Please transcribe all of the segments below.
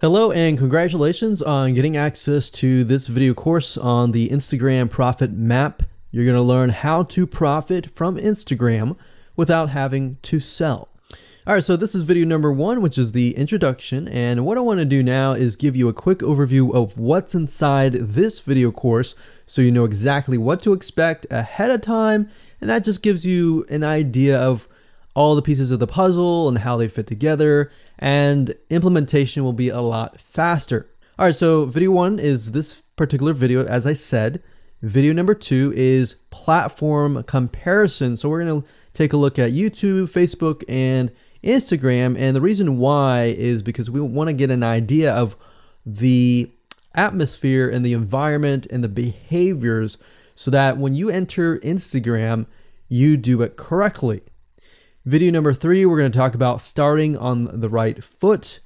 Hello and congratulations on getting access to this video course on the Instagram Profit Map. You're going to learn how to profit from Instagram without having to sell. All right, so this is video number 1, which is the introduction. And what I want to do now is give you a quick overview of what's inside this video course so you know exactly what to expect ahead of time. And that just gives you an idea of all the pieces of the puzzle and how they fit together, and implementation will be a lot faster. All right, so video 1 is this particular video, as I said. Video number 2 is platform comparison. So we're going to take a look at YouTube, Facebook, and Instagram. And the reason why is because we want to get an idea of the atmosphere and the environment and the behaviors so that when you enter Instagram, you do it correctly. Video number 3, we're going to talk about starting on the right foot.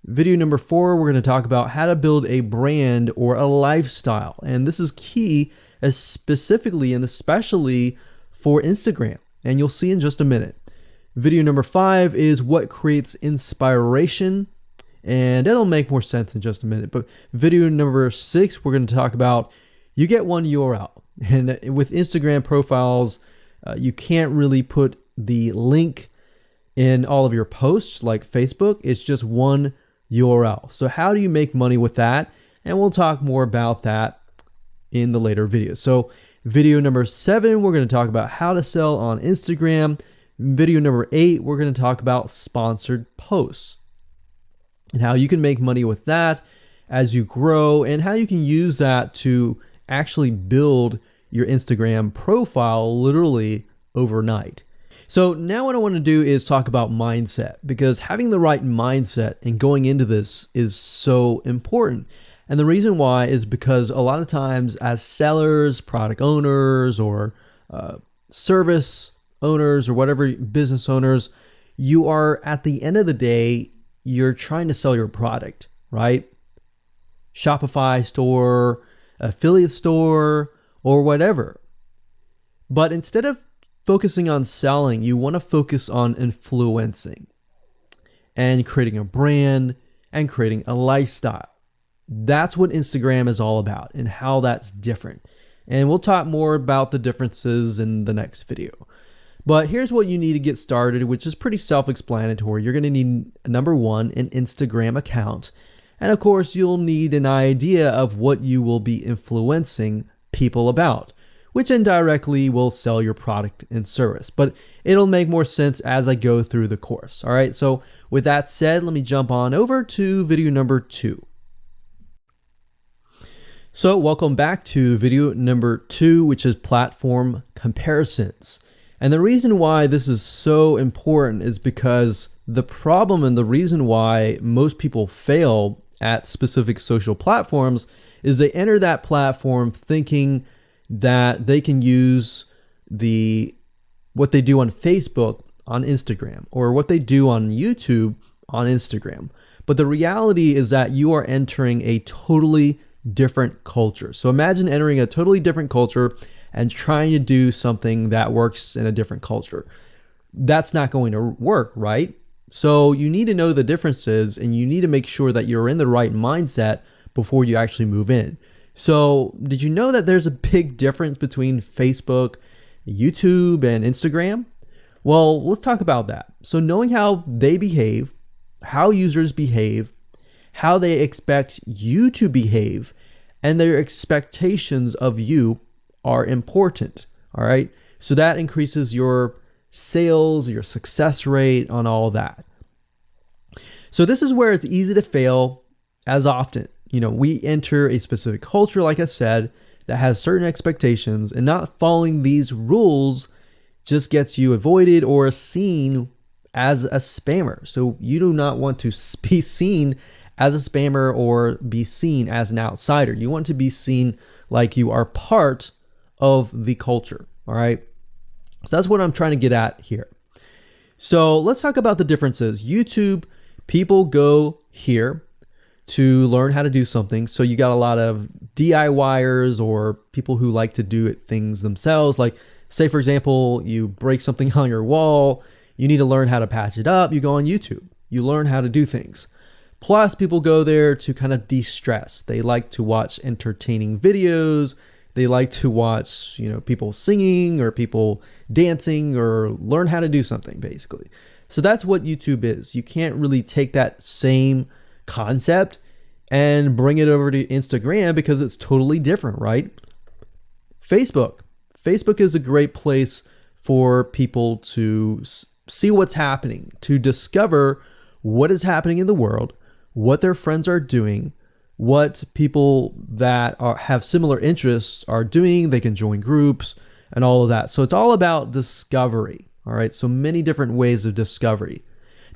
Video number 4, we're going to talk about how to build a brand or a lifestyle. And this is key, as specifically and especially for Instagram. And you'll see in just a minute. Video number 5 is what creates inspiration. And it'll make more sense in just a minute. But video number 6, we're going to talk about you get one URL. And with Instagram profiles, you can't really put the link in all of your posts like Facebook. It's just one URL. So how do you make money with that? And we'll talk more about that in the later videos. So video number 7, we're going to talk about how to sell on Instagram. Video number 8, we're going to talk about sponsored posts and how you can make money with that as you grow, and how you can use that to actually build your Instagram profile literally overnight. So now what I want to do is talk about mindset, because having the right mindset and going into this is so important. And the reason why is because a lot of times as sellers, product owners, or service owners, or whatever business owners, you are, at the end of the day, you're trying to sell your product, right? Shopify store, affiliate store, or whatever. But instead of focusing on selling, you want to focus on influencing and creating a brand and creating a lifestyle. That's what Instagram is all about and how that's different. And we'll talk more about the differences in the next video. But here's what you need to get started, which is pretty self-explanatory. You're going to need, number 1, an Instagram account. And of course, you'll need an idea of what you will be influencing people about, which indirectly will sell your product and service. But it'll make more sense as I go through the course. All right, so with that said, let me jump on over to video number 2. So welcome back to video number 2, which is platform comparisons. And the reason why this is so important is because the problem and the reason why most people fail at specific social platforms is they enter that platform thinking that they can use what they do on Facebook on Instagram, or what they do on YouTube on Instagram. But the reality is that you are entering a totally different culture. So imagine entering a totally different culture and trying to do something that works in a different culture. That's not going to work, right? So you need to know the differences, and you need to make sure that you're in the right mindset before you actually move in. So did you know that there's a big difference between Facebook, YouTube, and Instagram? Well, let's talk about that. So knowing how they behave, how users behave, how they expect you to behave, and their expectations of you are important. All right. So that increases your sales, your success rate on all that. So this is where it's easy to fail as often. We enter a specific culture, like I said, that has certain expectations, and not following these rules just gets you avoided or seen as a spammer. So you do not want to be seen as a spammer or be seen as an outsider. You want to be seen like you are part of the culture. All right. So that's what I'm trying to get at here. So let's talk about the differences. YouTube, people go here to learn how to do something. So you got a lot of DIYers, or people who like to do things themselves. Like, say, for example, you break something on your wall, you need to learn how to patch it up. You go on YouTube, you learn how to do things. Plus, people go there to kind of de-stress. They like to watch entertaining videos. They like to watch, people singing or people dancing or learn how to do something, basically. So that's what YouTube is. You can't really take that same concept and bring it over to Instagram because it's totally different, right? Facebook is a great place for people to see what's happening, to discover what is happening in the world, what their friends are doing, what people that have similar interests are doing. They can join groups and all of that. So it's all about discovery. All right. So many different ways of discovery.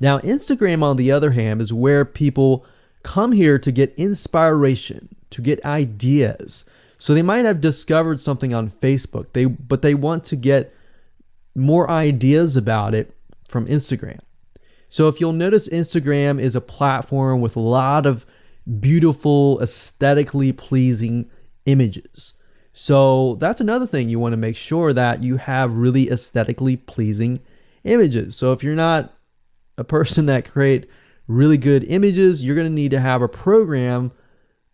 Now, Instagram, on the other hand, is where people come here to get inspiration, to get ideas. So they might have discovered something on Facebook, but they want to get more ideas about it from Instagram. So if you'll notice, Instagram is a platform with a lot of beautiful, aesthetically pleasing images. So that's another thing. You want to make sure that you have really aesthetically pleasing images. So if you're not a person that create really good images, you're going to need to have a program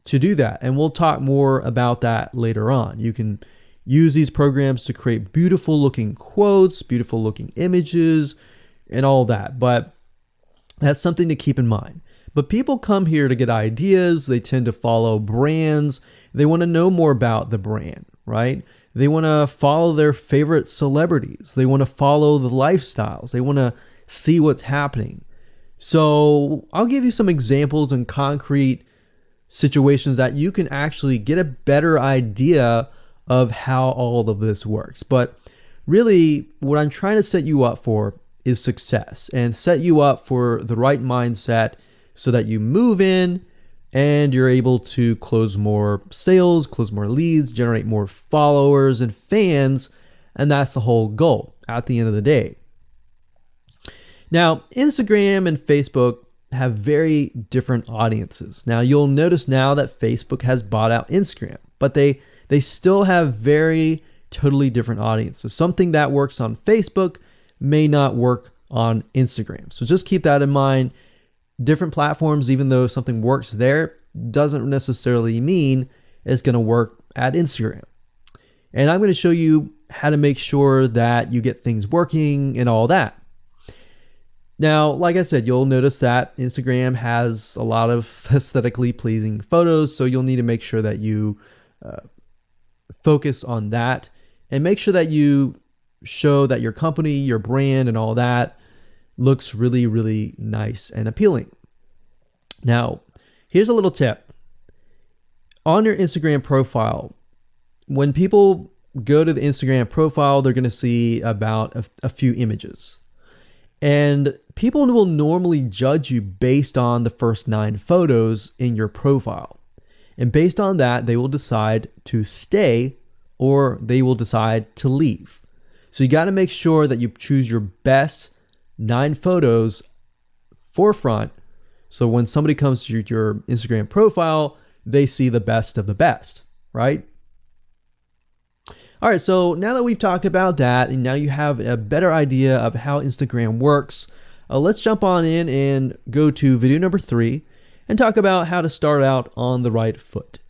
to do that. And we'll talk more about that later on. You can use these programs to create beautiful looking quotes, beautiful looking images, and all that. But that's something to keep in mind. But people come here to get ideas. They tend to follow brands. They want to know more about the brand, right? They want to follow their favorite celebrities. They want to follow the lifestyles. They want to see what's happening. So I'll give you some examples and concrete situations that you can actually get a better idea of how all of this works. But really, what I'm trying to set you up for is success, and set you up for the right mindset so that you move in and you're able to close more sales, close more leads, generate more followers and fans. And that's the whole goal at the end of the day. Now, Instagram and Facebook have very different audiences. Now, you'll notice now that Facebook has bought out Instagram, but they still have very totally different audiences. Something that works on Facebook may not work on Instagram. So just keep that in mind. Different platforms, even though something works there, doesn't necessarily mean it's going to work at Instagram. And I'm going to show you how to make sure that you get things working and all that. Now, like I said, you'll notice that Instagram has a lot of aesthetically pleasing photos, so you'll need to make sure that you focus on that and make sure that you show that your company, your brand, and all that looks really, really nice and appealing. Now, here's a little tip. On your Instagram profile, when people go to the Instagram profile, they're going to see about a few images. And people will normally judge you based on the first 9 photos in your profile. And based on that, they will decide to stay or they will decide to leave. So you got to make sure that you choose your best 9 photos forefront. So when somebody comes to your Instagram profile, they see the best of the best, right? All right, so now that we've talked about that, and now you have a better idea of how Instagram works, let's jump on in and go to video number 3 and talk about how to start out on the right foot.